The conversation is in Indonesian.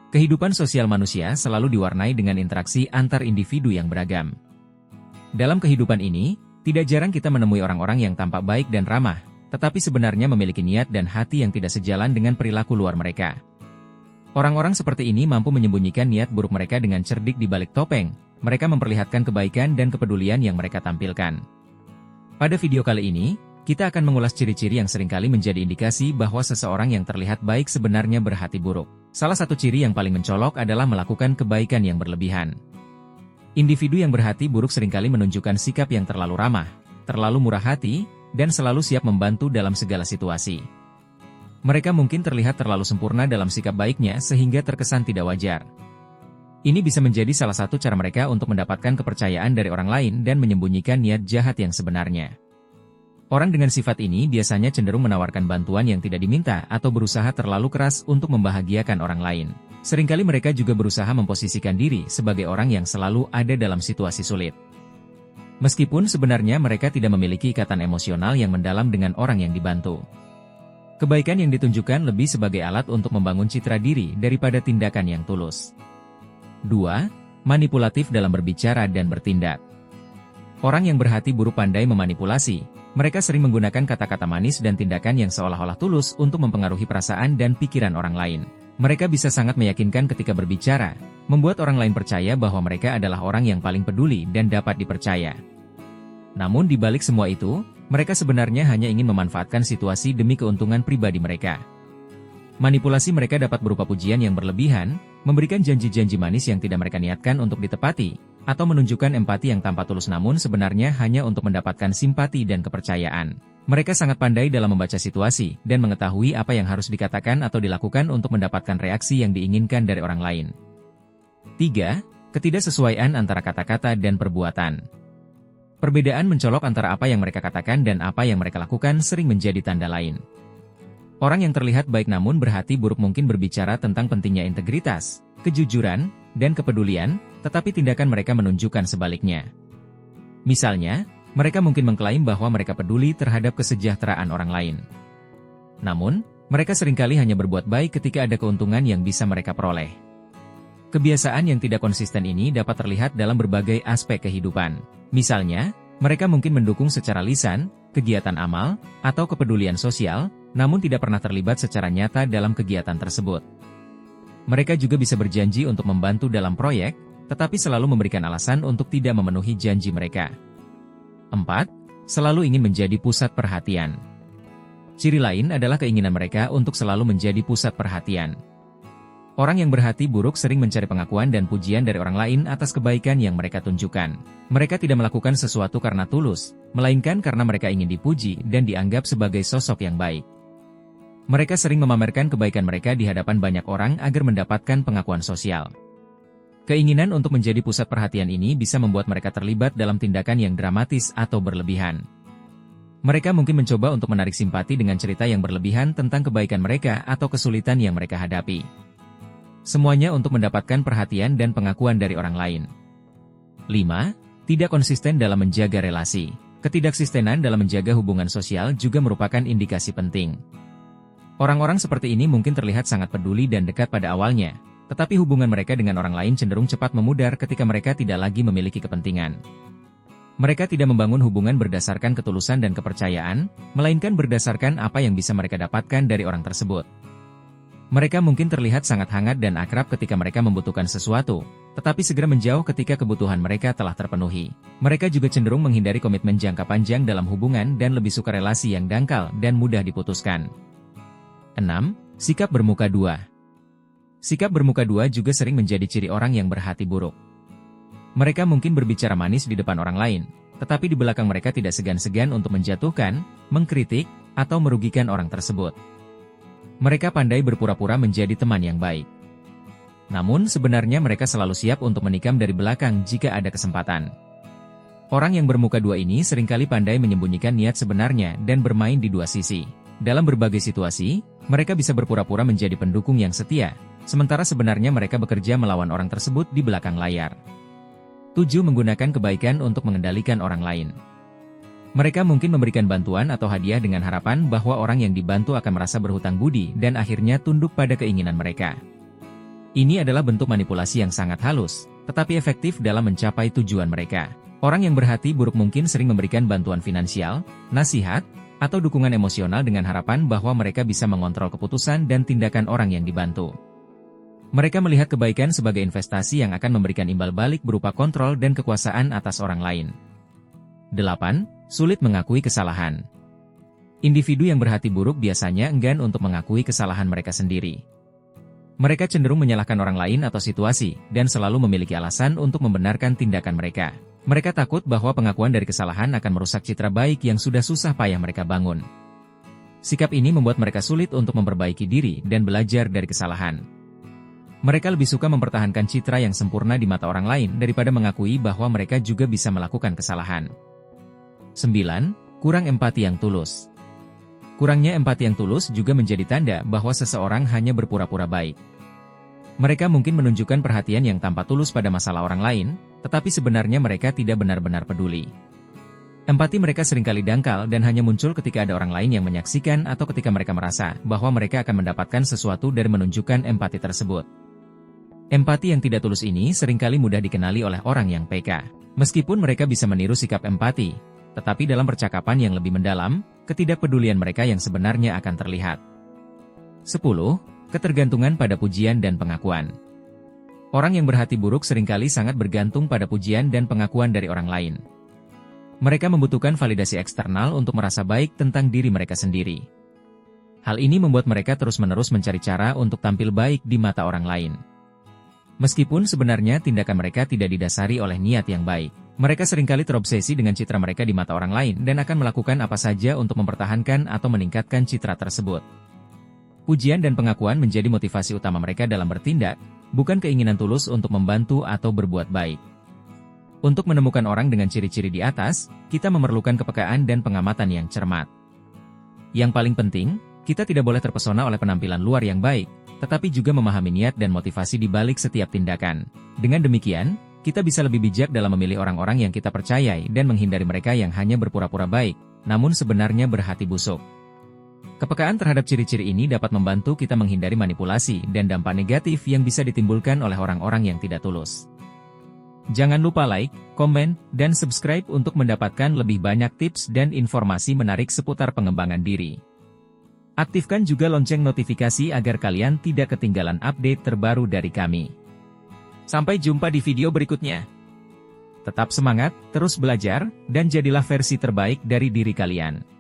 Kehidupan sosial manusia selalu diwarnai dengan interaksi antar individu yang beragam. Dalam kehidupan ini, tidak jarang kita menemui orang-orang yang tampak baik dan ramah, tetapi sebenarnya memiliki niat dan hati yang tidak sejalan dengan perilaku luar mereka. Orang-orang seperti ini mampu menyembunyikan niat buruk mereka dengan cerdik di balik topeng. Mereka memperlihatkan kebaikan dan kepedulian yang mereka tampilkan. Pada video kali ini, kita akan mengulas ciri-ciri yang seringkali menjadi indikasi bahwa seseorang yang terlihat baik sebenarnya berhati buruk. Salah satu ciri yang paling mencolok adalah melakukan kebaikan yang berlebihan. Individu yang berhati buruk seringkali menunjukkan sikap yang terlalu ramah, terlalu murah hati, dan selalu siap membantu dalam segala situasi. Mereka mungkin terlihat terlalu sempurna dalam sikap baiknya sehingga terkesan tidak wajar. Ini bisa menjadi salah satu cara mereka untuk mendapatkan kepercayaan dari orang lain dan menyembunyikan niat jahat yang sebenarnya. Orang dengan sifat ini biasanya cenderung menawarkan bantuan yang tidak diminta atau berusaha terlalu keras untuk membahagiakan orang lain. Seringkali mereka juga berusaha memposisikan diri sebagai orang yang selalu ada dalam situasi sulit. Meskipun sebenarnya mereka tidak memiliki ikatan emosional yang mendalam dengan orang yang dibantu. Kebaikan yang ditunjukkan lebih sebagai alat untuk membangun citra diri daripada tindakan yang tulus. 2. Manipulatif dalam berbicara dan bertindak. Orang yang berhati buruk pandai memanipulasi. Mereka sering menggunakan kata-kata manis dan tindakan yang seolah-olah tulus untuk mempengaruhi perasaan dan pikiran orang lain. Mereka bisa sangat meyakinkan ketika berbicara, membuat orang lain percaya bahwa mereka adalah orang yang paling peduli dan dapat dipercaya. Namun di balik semua itu, mereka sebenarnya hanya ingin memanfaatkan situasi demi keuntungan pribadi mereka. Manipulasi mereka dapat berupa pujian yang berlebihan, memberikan janji-janji manis yang tidak mereka niatkan untuk ditepati, atau menunjukkan empati yang tanpa tulus namun sebenarnya hanya untuk mendapatkan simpati dan kepercayaan. Mereka sangat pandai dalam membaca situasi dan mengetahui apa yang harus dikatakan atau dilakukan untuk mendapatkan reaksi yang diinginkan dari orang lain. 3. Ketidaksesuaian antara kata-kata dan perbuatan. Perbedaan mencolok antara apa yang mereka katakan dan apa yang mereka lakukan sering menjadi tanda lain. Orang yang terlihat baik namun berhati buruk mungkin berbicara tentang pentingnya integritas, kejujuran, dan kepedulian, tetapi tindakan mereka menunjukkan sebaliknya. Misalnya, mereka mungkin mengklaim bahwa mereka peduli terhadap kesejahteraan orang lain. Namun, mereka seringkali hanya berbuat baik ketika ada keuntungan yang bisa mereka peroleh. Kebiasaan yang tidak konsisten ini dapat terlihat dalam berbagai aspek kehidupan. Misalnya, mereka mungkin mendukung secara lisan, kegiatan amal, atau kepedulian sosial, namun tidak pernah terlibat secara nyata dalam kegiatan tersebut. Mereka juga bisa berjanji untuk membantu dalam proyek, tetapi selalu memberikan alasan untuk tidak memenuhi janji mereka. 4. Selalu ingin menjadi pusat perhatian. Ciri lain adalah keinginan mereka untuk selalu menjadi pusat perhatian. Orang yang berhati buruk sering mencari pengakuan dan pujian dari orang lain atas kebaikan yang mereka tunjukkan. Mereka tidak melakukan sesuatu karena tulus, melainkan karena mereka ingin dipuji dan dianggap sebagai sosok yang baik. Mereka sering memamerkan kebaikan mereka di hadapan banyak orang agar mendapatkan pengakuan sosial. Keinginan untuk menjadi pusat perhatian ini bisa membuat mereka terlibat dalam tindakan yang dramatis atau berlebihan. Mereka mungkin mencoba untuk menarik simpati dengan cerita yang berlebihan tentang kebaikan mereka atau kesulitan yang mereka hadapi. Semuanya untuk mendapatkan perhatian dan pengakuan dari orang lain. 5. Tidak konsisten dalam menjaga relasi. Ketidaksistenan dalam menjaga hubungan sosial juga merupakan indikasi penting. Orang-orang seperti ini mungkin terlihat sangat peduli dan dekat pada awalnya, tetapi hubungan mereka dengan orang lain cenderung cepat memudar ketika mereka tidak lagi memiliki kepentingan. Mereka tidak membangun hubungan berdasarkan ketulusan dan kepercayaan, melainkan berdasarkan apa yang bisa mereka dapatkan dari orang tersebut. Mereka mungkin terlihat sangat hangat dan akrab ketika mereka membutuhkan sesuatu, tetapi segera menjauh ketika kebutuhan mereka telah terpenuhi. Mereka juga cenderung menghindari komitmen jangka panjang dalam hubungan dan lebih suka relasi yang dangkal dan mudah diputuskan. 6. Sikap bermuka dua. Sikap bermuka dua juga sering menjadi ciri orang yang berhati buruk. Mereka mungkin berbicara manis di depan orang lain, tetapi di belakang mereka tidak segan-segan untuk menjatuhkan, mengkritik, atau merugikan orang tersebut. Mereka pandai berpura-pura menjadi teman yang baik. Namun sebenarnya mereka selalu siap untuk menikam dari belakang jika ada kesempatan. Orang yang bermuka dua ini seringkali pandai menyembunyikan niat sebenarnya dan bermain di dua sisi. Dalam berbagai situasi, mereka bisa berpura-pura menjadi pendukung yang setia, sementara sebenarnya mereka bekerja melawan orang tersebut di belakang layar. 7. Menggunakan kebaikan untuk mengendalikan orang lain. Mereka mungkin memberikan bantuan atau hadiah dengan harapan bahwa orang yang dibantu akan merasa berhutang budi dan akhirnya tunduk pada keinginan mereka. Ini adalah bentuk manipulasi yang sangat halus, tetapi efektif dalam mencapai tujuan mereka. Orang yang berhati buruk mungkin sering memberikan bantuan finansial, nasihat, atau dukungan emosional dengan harapan bahwa mereka bisa mengontrol keputusan dan tindakan orang yang dibantu. Mereka melihat kebaikan sebagai investasi yang akan memberikan imbal balik berupa kontrol dan kekuasaan atas orang lain. 8. Sulit mengakui kesalahan. Individu yang berhati buruk biasanya enggan untuk mengakui kesalahan mereka sendiri. Mereka cenderung menyalahkan orang lain atau situasi, dan selalu memiliki alasan untuk membenarkan tindakan mereka. Mereka takut bahwa pengakuan dari kesalahan akan merusak citra baik yang sudah susah payah mereka bangun. Sikap ini membuat mereka sulit untuk memperbaiki diri dan belajar dari kesalahan. Mereka lebih suka mempertahankan citra yang sempurna di mata orang lain daripada mengakui bahwa mereka juga bisa melakukan kesalahan. 9. Kurang empati yang tulus. Kurangnya empati yang tulus juga menjadi tanda bahwa seseorang hanya berpura-pura baik. Mereka mungkin menunjukkan perhatian yang tanpa tulus pada masalah orang lain, tetapi sebenarnya mereka tidak benar-benar peduli. Empati mereka seringkali dangkal dan hanya muncul ketika ada orang lain yang menyaksikan atau ketika mereka merasa bahwa mereka akan mendapatkan sesuatu dari menunjukkan empati tersebut. Empati yang tidak tulus ini seringkali mudah dikenali oleh orang yang peka. Meskipun mereka bisa meniru sikap empati, tetapi dalam percakapan yang lebih mendalam, ketidakpedulian mereka yang sebenarnya akan terlihat. 10. Ketergantungan pada pujian dan pengakuan. Orang yang berhati buruk seringkali sangat bergantung pada pujian dan pengakuan dari orang lain. Mereka membutuhkan validasi eksternal untuk merasa baik tentang diri mereka sendiri. Hal ini membuat mereka terus-menerus mencari cara untuk tampil baik di mata orang lain. Meskipun sebenarnya tindakan mereka tidak didasari oleh niat yang baik, mereka seringkali terobsesi dengan citra mereka di mata orang lain dan akan melakukan apa saja untuk mempertahankan atau meningkatkan citra tersebut. Pujian dan pengakuan menjadi motivasi utama mereka dalam bertindak, bukan keinginan tulus untuk membantu atau berbuat baik. Untuk menemukan orang dengan ciri-ciri di atas, kita memerlukan kepekaan dan pengamatan yang cermat. Yang paling penting, kita tidak boleh terpesona oleh penampilan luar yang baik, tetapi juga memahami niat dan motivasi di balik setiap tindakan. Dengan demikian, kita bisa lebih bijak dalam memilih orang-orang yang kita percayai dan menghindari mereka yang hanya berpura-pura baik, namun sebenarnya berhati busuk. Kepekaan terhadap ciri-ciri ini dapat membantu kita menghindari manipulasi dan dampak negatif yang bisa ditimbulkan oleh orang-orang yang tidak tulus. Jangan lupa like, komen, dan subscribe untuk mendapatkan lebih banyak tips dan informasi menarik seputar pengembangan diri. Aktifkan juga lonceng notifikasi agar kalian tidak ketinggalan update terbaru dari kami. Sampai jumpa di video berikutnya. Tetap semangat, terus belajar, dan jadilah versi terbaik dari diri kalian.